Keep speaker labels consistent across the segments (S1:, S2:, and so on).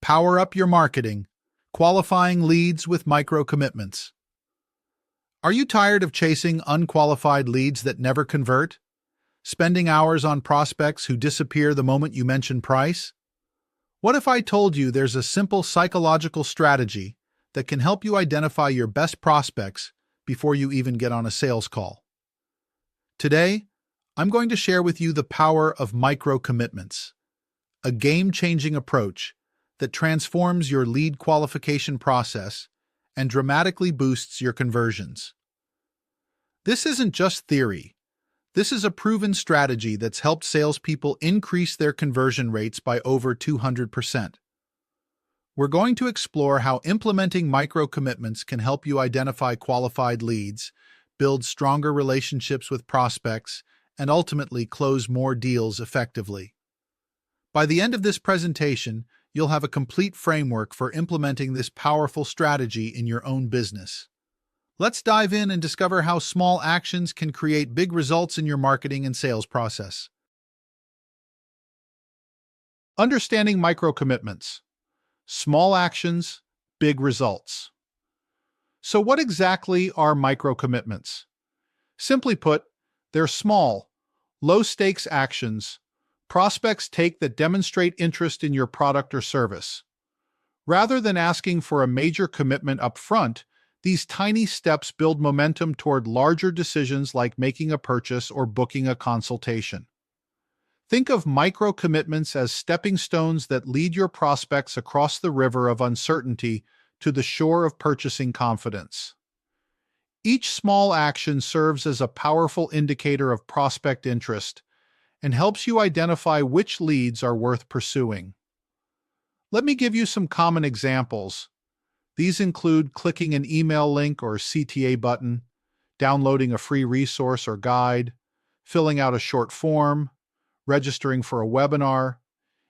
S1: Power up your marketing, qualifying leads with micro-commitments. Are you tired of chasing unqualified leads that never convert? Spending hours on prospects who disappear the moment you mention price? What if I told you there's a simple psychological strategy that can help you identify your best prospects before you even get on a sales call? Today, I'm going to share with you the power of micro-commitments, a game-changing approach that transforms your lead qualification process and dramatically boosts your conversions. This isn't just theory. This is a proven strategy that's helped salespeople increase their conversion rates by over 200%. We're going to explore how implementing micro-commitments can help you identify qualified leads, build stronger relationships with prospects, and ultimately close more deals effectively. By the end of this presentation, you'll have a complete framework for implementing this powerful strategy in your own business. Let's dive in and discover how small actions can create big results in your marketing and sales process. Understanding micro-commitments. Small actions, big results. So what exactly are micro-commitments? Simply put, they're small, low-stakes actions prospects take that demonstrate interest in your product or service. Rather than asking for a major commitment up front, these tiny steps build momentum toward larger decisions like making a purchase or booking a consultation. Think of micro-commitments as stepping stones that lead your prospects across the river of uncertainty to the shore of purchasing confidence. Each small action serves as a powerful indicator of prospect interest and helps you identify which leads are worth pursuing. Let me give you some common examples. These include clicking an email link or CTA button, downloading a free resource or guide, filling out a short form, registering for a webinar,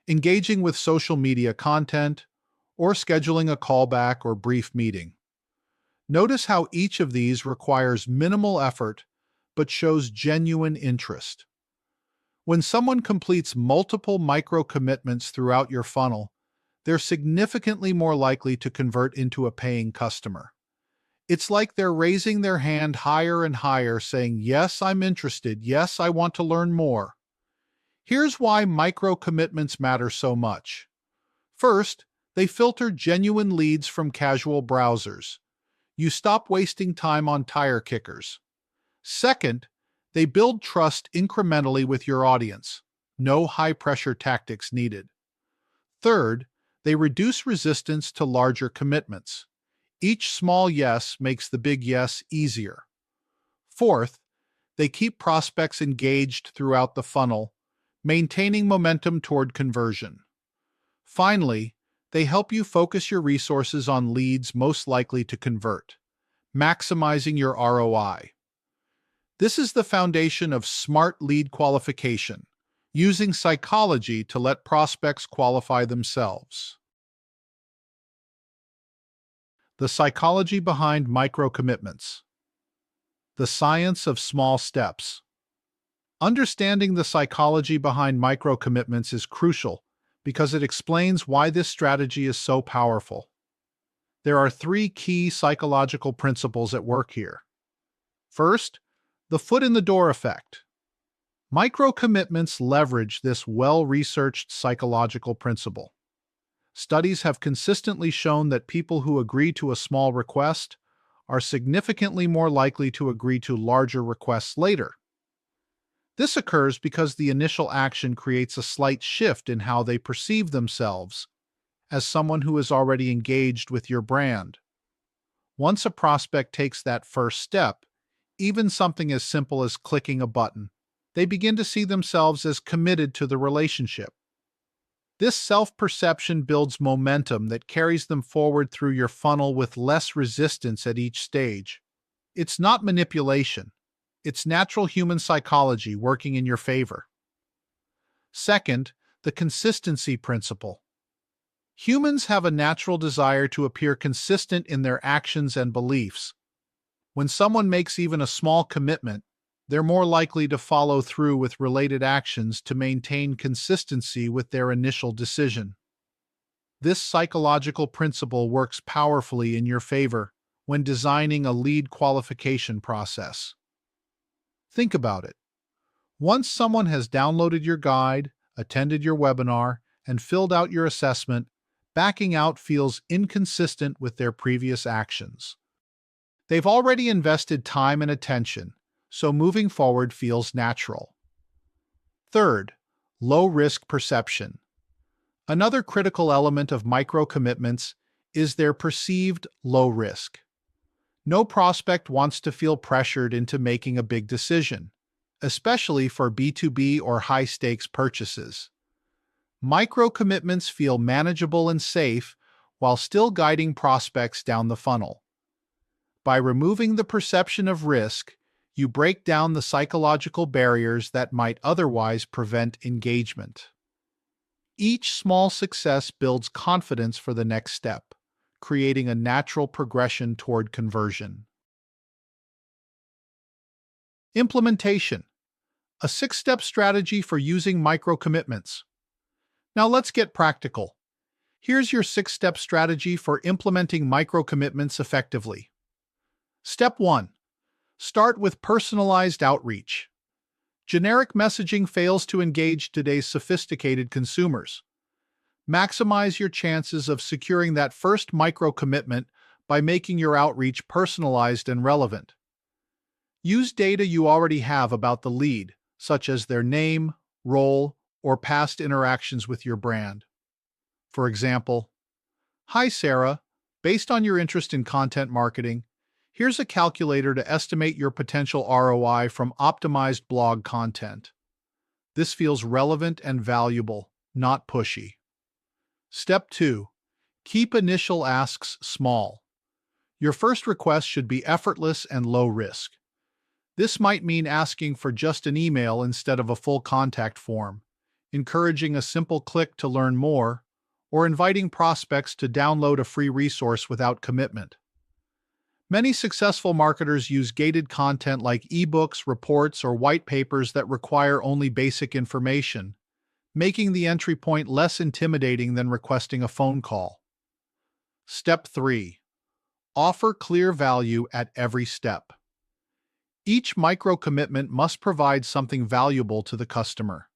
S1: engaging with social media content, or scheduling a callback or brief meeting. Notice how each of these requires minimal effort but shows genuine interest. When someone completes multiple micro-commitments throughout your funnel, they're significantly more likely to convert into a paying customer. It's like they're raising their hand higher and higher, saying, "Yes, I'm interested. Yes, I want to learn more." Here's why micro-commitments matter so much. First, they filter genuine leads from casual browsers. You stop wasting time on tire kickers. Second, they build trust incrementally with your audience. No high-pressure tactics needed. Third, they reduce resistance to larger commitments. Each small yes makes the big yes easier. Fourth, they keep prospects engaged throughout the funnel, maintaining momentum toward conversion. Finally, they help you focus your resources on leads most likely to convert, maximizing your ROI. This is the foundation of smart lead qualification, using psychology to let prospects qualify themselves. The psychology behind micro-commitments. The science of small steps. Understanding the psychology behind micro-commitments is crucial because it explains why this strategy is so powerful. There are three key psychological principles at work here. First, the foot in the door effect. Micro-commitments leverage this well-researched psychological principle. Studies have consistently shown that people who agree to a small request are significantly more likely to agree to larger requests later. This occurs because the initial action creates a slight shift in how they perceive themselves as someone who is already engaged with your brand. Once a prospect takes that first step, even something as simple as clicking a button, they begin to see themselves as committed to the relationship. This self-perception builds momentum that carries them forward through your funnel with less resistance at each stage. It's not manipulation. It's natural human psychology working in your favor. Second, the consistency principle. Humans have a natural desire to appear consistent in their actions and beliefs. When someone makes even a small commitment, they're more likely to follow through with related actions to maintain consistency with their initial decision. This psychological principle works powerfully in your favor when designing a lead qualification process. Think about it. Once someone has downloaded your guide, attended your webinar, and filled out your assessment, backing out feels inconsistent with their previous actions. They've already invested time and attention, so moving forward feels natural. Third, low-risk perception. Another critical element of micro-commitments is their perceived low risk. No prospect wants to feel pressured into making a big decision, especially for B2B or high-stakes purchases. Micro-commitments feel manageable and safe while still guiding prospects down the funnel. By removing the perception of risk, you break down the psychological barriers that might otherwise prevent engagement. Each small success builds confidence for the next step, creating a natural progression toward conversion. Implementation: a 6-step strategy for using micro-commitments. Now let's get practical. Here's your 6-step strategy for implementing micro-commitments effectively. Step 1. Start with personalized outreach. Generic messaging fails to engage today's sophisticated consumers. Maximize your chances of securing that first micro-commitment by making your outreach personalized and relevant. Use data you already have about the lead, such as their name, role, or past interactions with your brand. For example, "Hi Sarah, based on your interest in content marketing, here's a calculator to estimate your potential ROI from optimized blog content." This feels relevant and valuable, not pushy. Step 2. Keep initial asks small. Your first request should be effortless and low risk. This might mean asking for just an email instead of a full contact form, encouraging a simple click to learn more, or inviting prospects to download a free resource without commitment. Many successful marketers use gated content like ebooks, reports, or white papers that require only basic information, making the entry point less intimidating than requesting a phone call. Step 3. Offer clear value at every step. Each micro-commitment must provide something valuable to the customer.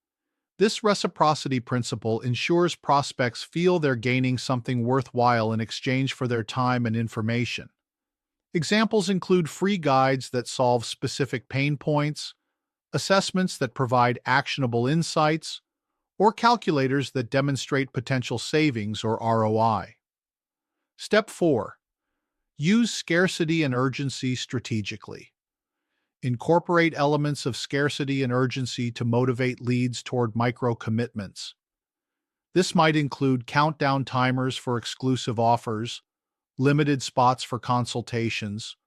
S1: This reciprocity principle ensures prospects feel they're gaining something worthwhile in exchange for their time and information. Examples include free guides that solve specific pain points, assessments that provide actionable insights, or calculators that demonstrate potential savings or ROI. Step 4. Use scarcity and urgency strategically. Incorporate elements of scarcity and urgency to motivate leads toward micro-commitments. This might include countdown timers for exclusive offers, limited spots for consultations,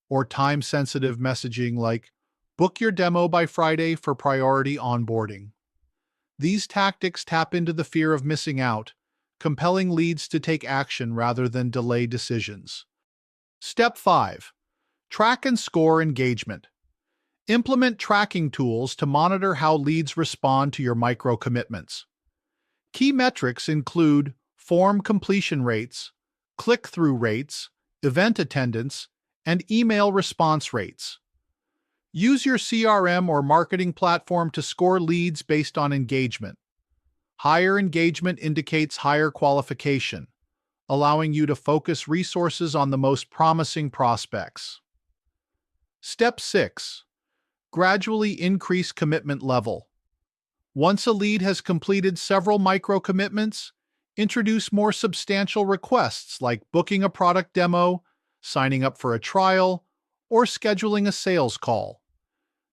S1: or time-sensitive messaging like "book your demo by Friday for priority onboarding." These tactics tap into the fear of missing out, compelling leads to take action rather than delay decisions. Step 5. Track and score engagement. Implement tracking tools to monitor how leads respond to your micro-commitments. Key metrics include form completion rates, click-through rates, event attendance, and email response rates. Use your CRM or marketing platform to score leads based on engagement. Higher engagement indicates higher qualification, allowing you to focus resources on the most promising prospects. Step 6. Gradually increase commitment level. Once a lead has completed several micro-commitments, introduce more substantial requests like booking a product demo, signing up for a trial, or scheduling a sales call.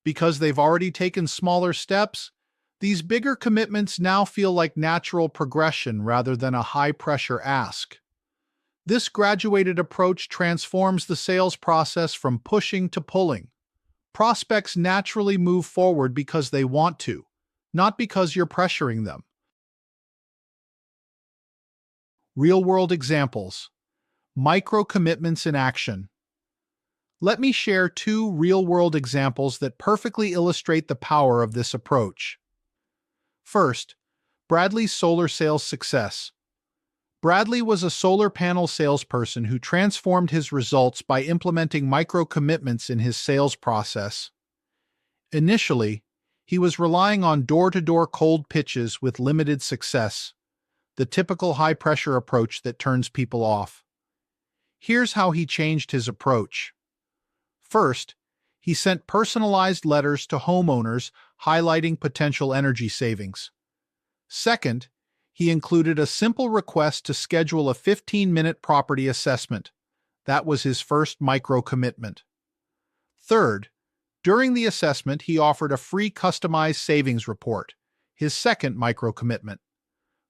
S1: Because they've already taken smaller steps, these bigger commitments now feel like natural progression rather than a high-pressure ask. This graduated approach transforms the sales process from pushing to pulling. Prospects naturally move forward because they want to, not because you're pressuring them. Real-world examples. Micro-commitments in action. Let me share 2 real-world examples that perfectly illustrate the power of this approach. First, Bradley's solar sales success. Bradley was a solar panel salesperson who transformed his results by implementing micro-commitments in his sales process. Initially, he was relying on door-to-door cold pitches with limited success, the typical high-pressure approach that turns people off. Here's how he changed his approach. First, he sent personalized letters to homeowners highlighting potential energy savings. Second, he included a simple request to schedule a 15-minute property assessment. That was his first micro-commitment. Third, during the assessment, he offered a free customized savings report, his second micro-commitment.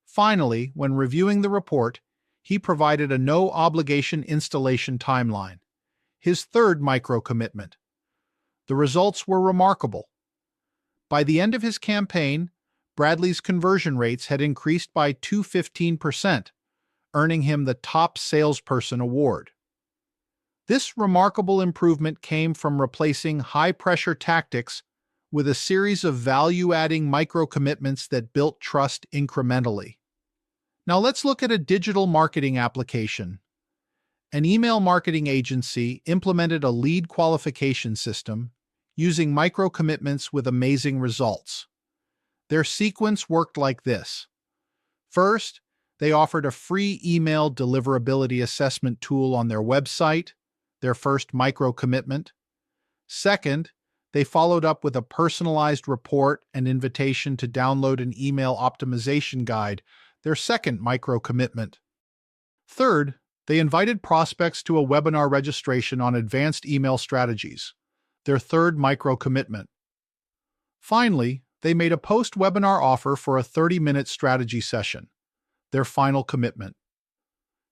S1: Finally, when reviewing the report, he provided a no-obligation installation timeline, his third micro-commitment. The results were remarkable. By the end of his campaign, Bradley's conversion rates had increased by 215%, earning him the Top Salesperson Award. This remarkable improvement came from replacing high-pressure tactics with a series of value-adding micro-commitments that built trust incrementally. Now let's look at a digital marketing application. An email marketing agency implemented a lead qualification system using micro-commitments with amazing results. Their sequence worked like this. First, they offered a free email deliverability assessment tool on their website, their first micro-commitment. Second, they followed up with a personalized report and invitation to download an email optimization guide, their second micro-commitment. Third, they invited prospects to a webinar registration on advanced email strategies, their third micro-commitment. Finally, they made a post-webinar offer for a 30-minute strategy session, their final commitment.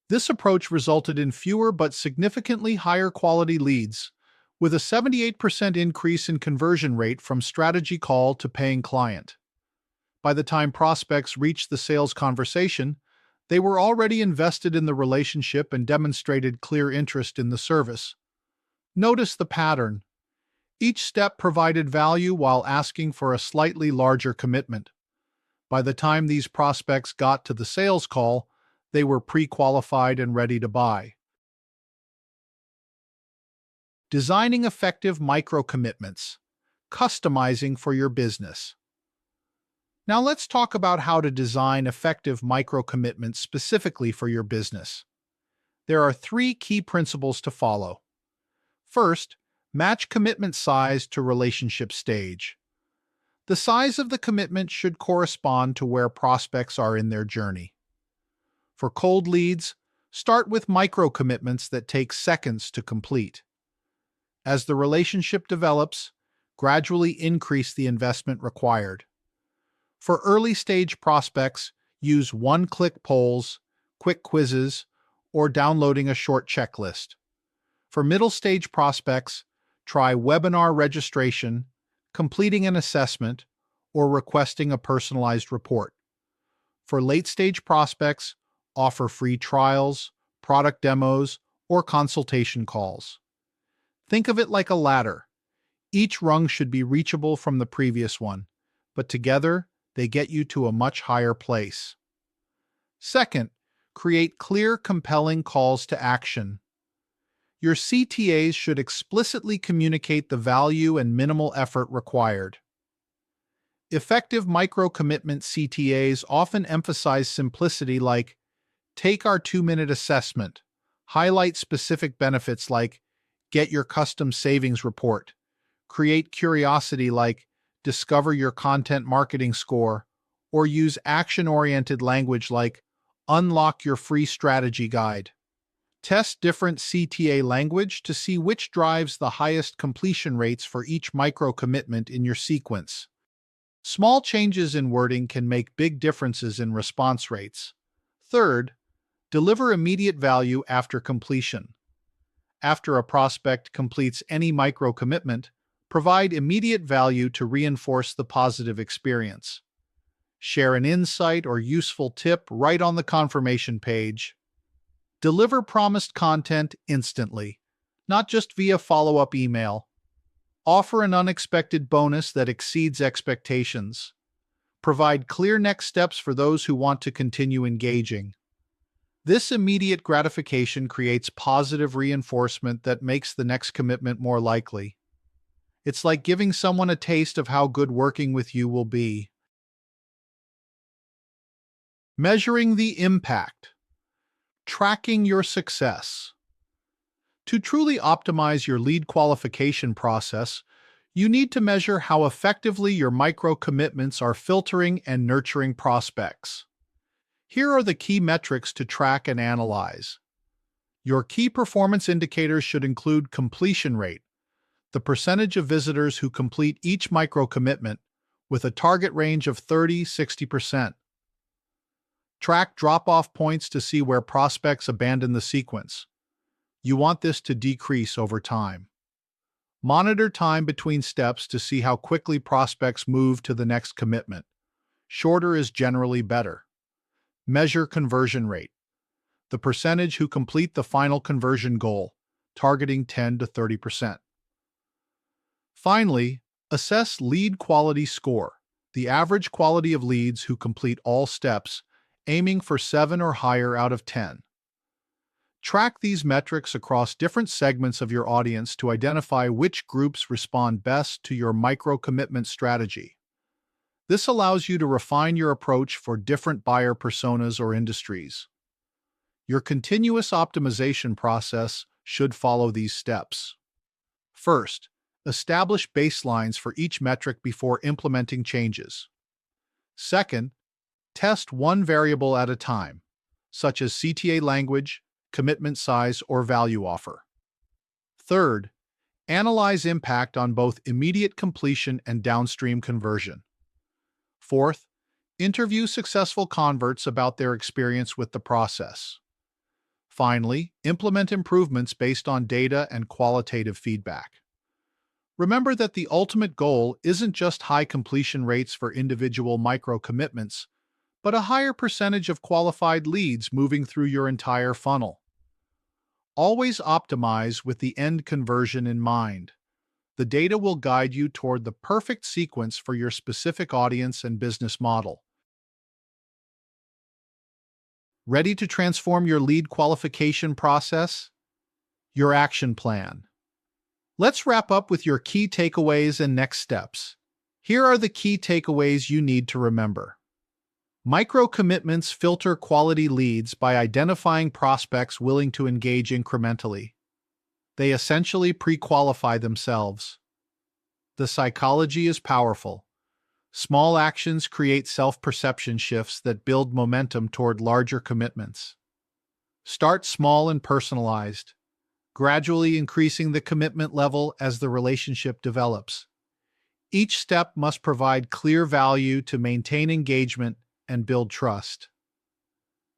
S1: This approach resulted in fewer but significantly higher quality leads, with a 78% increase in conversion rate from strategy call to paying client. By the time prospects reached the sales conversation, they were already invested in the relationship and demonstrated clear interest in the service. Notice the pattern. Each step provided value while asking for a slightly larger commitment. By the time these prospects got to the sales call, they were pre-qualified and ready to buy. Designing effective micro-commitments. Customizing for your business. Now let's talk about how to design effective micro-commitments specifically for your business. There are 3 key principles to follow. First, match commitment size to relationship stage. The size of the commitment should correspond to where prospects are in their journey. For cold leads, start with micro-commitments that take seconds to complete. As the relationship develops, gradually increase the investment required. For early-stage prospects, use one-click polls, quick quizzes, or downloading a short checklist. For middle-stage prospects, try webinar registration, completing an assessment, or requesting a personalized report. For late-stage prospects, offer free trials, product demos, or consultation calls. Think of it like a ladder. Each rung should be reachable from the previous one, but together they get you to a much higher place. Second, create clear, compelling calls to action. Your CTAs should explicitly communicate the value and minimal effort required. Effective micro-commitment CTAs often emphasize simplicity like, take our 2-minute assessment, highlight specific benefits like, get your custom savings report, create curiosity like, discover your content marketing score, or use action-oriented language like, unlock your free strategy guide. Test different CTA language to see which drives the highest completion rates for each micro-commitment in your sequence. Small changes in wording can make big differences in response rates. Third, deliver immediate value after completion. After a prospect completes any micro-commitment, provide immediate value to reinforce the positive experience. Share an insight or useful tip right on the confirmation page. Deliver promised content instantly, not just via follow-up email. Offer an unexpected bonus that exceeds expectations. Provide clear next steps for those who want to continue engaging. This immediate gratification creates positive reinforcement that makes the next commitment more likely. It's like giving someone a taste of how good working with you will be. Measuring the impact. Tracking your success. To truly optimize your lead qualification process, you need to measure how effectively your micro commitments are filtering and nurturing prospects. Here are the key metrics to track and analyze. Your key performance indicators should include completion rate, the percentage of visitors who complete each micro commitment, with a target range of 30–60%. Track drop-off points to see where prospects abandon the sequence. You want this to decrease over time. Monitor time between steps to see how quickly prospects move to the next commitment. Shorter is generally better. Measure conversion rate, the percentage who complete the final conversion goal, targeting 10–30%. Finally, assess lead quality score, the average quality of leads who complete all steps, aiming for 7 or higher out of 10. Track these metrics across different segments of your audience to identify which groups respond best to your micro-commitment strategy. This allows you to refine your approach for different buyer personas or industries. Your continuous optimization process should follow these steps. First, establish baselines for each metric before implementing changes. Second, test one variable at a time, such as CTA language, commitment size, or value offer. Third, analyze impact on both immediate completion and downstream conversion. Fourth, interview successful converts about their experience with the process. Finally, implement improvements based on data and qualitative feedback. Remember that the ultimate goal isn't just high completion rates for individual micro-commitments, but a higher percentage of qualified leads moving through your entire funnel. Always optimize with the end conversion in mind. The data will guide you toward the perfect sequence for your specific audience and business model. Ready to transform your lead qualification process? Your action plan. Let's wrap up with your key takeaways and next steps. Here are the key takeaways you need to remember. Micro-commitments filter quality leads by identifying prospects willing to engage incrementally. They essentially pre-qualify themselves. The psychology is powerful. Small actions create self-perception shifts that build momentum toward larger commitments. Start small and personalized, gradually increasing the commitment level as the relationship develops. Each step must provide clear value to maintain engagement and build trust.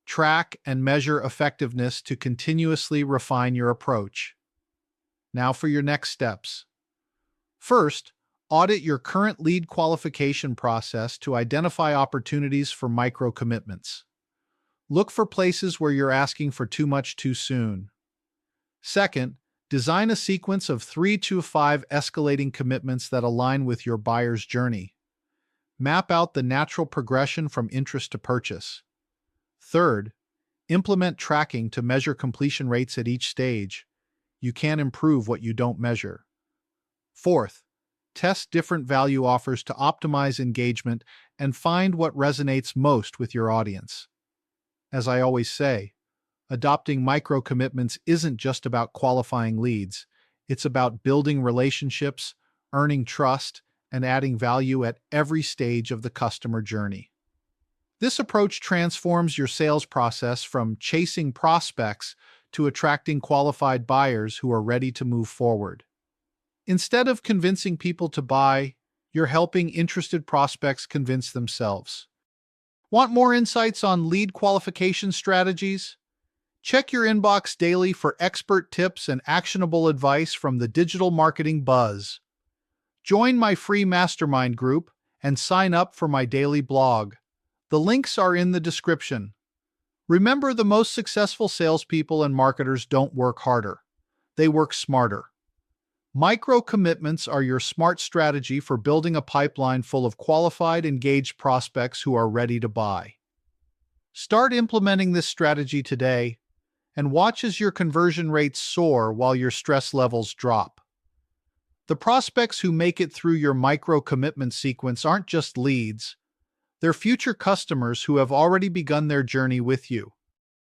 S1: Track and measure effectiveness to continuously refine your approach. Now for your next steps. First, audit your current lead qualification process to identify opportunities for micro-commitments. Look for places where you're asking for too much too soon. Second, design a sequence of 3 to 5 escalating commitments that align with your buyer's journey. Map out the natural progression from interest to purchase. Third, implement tracking to measure completion rates at each stage. You can't improve what you don't measure. Fourth, test different value offers to optimize engagement and find what resonates most with your audience. As I always say, adopting micro-commitments isn't just about qualifying leads. It's about building relationships, earning trust, and adding value at every stage of the customer journey. This approach transforms your sales process from chasing prospects to attracting qualified buyers who are ready to move forward. Instead of convincing people to buy, you're helping interested prospects convince themselves. Want more insights on lead qualification strategies? Check your inbox daily for expert tips and actionable advice from the digital marketing buzz. Join my free mastermind group and sign up for my daily blog. The links are in the description. Remember, the most successful salespeople and marketers don't work harder. They work smarter. Micro-commitments are your smart strategy for building a pipeline full of qualified, engaged prospects who are ready to buy. Start implementing this strategy today and watch as your conversion rates soar while your stress levels drop. The prospects who make it through your micro-commitment sequence aren't just leads, they're future customers who have already begun their journey with you.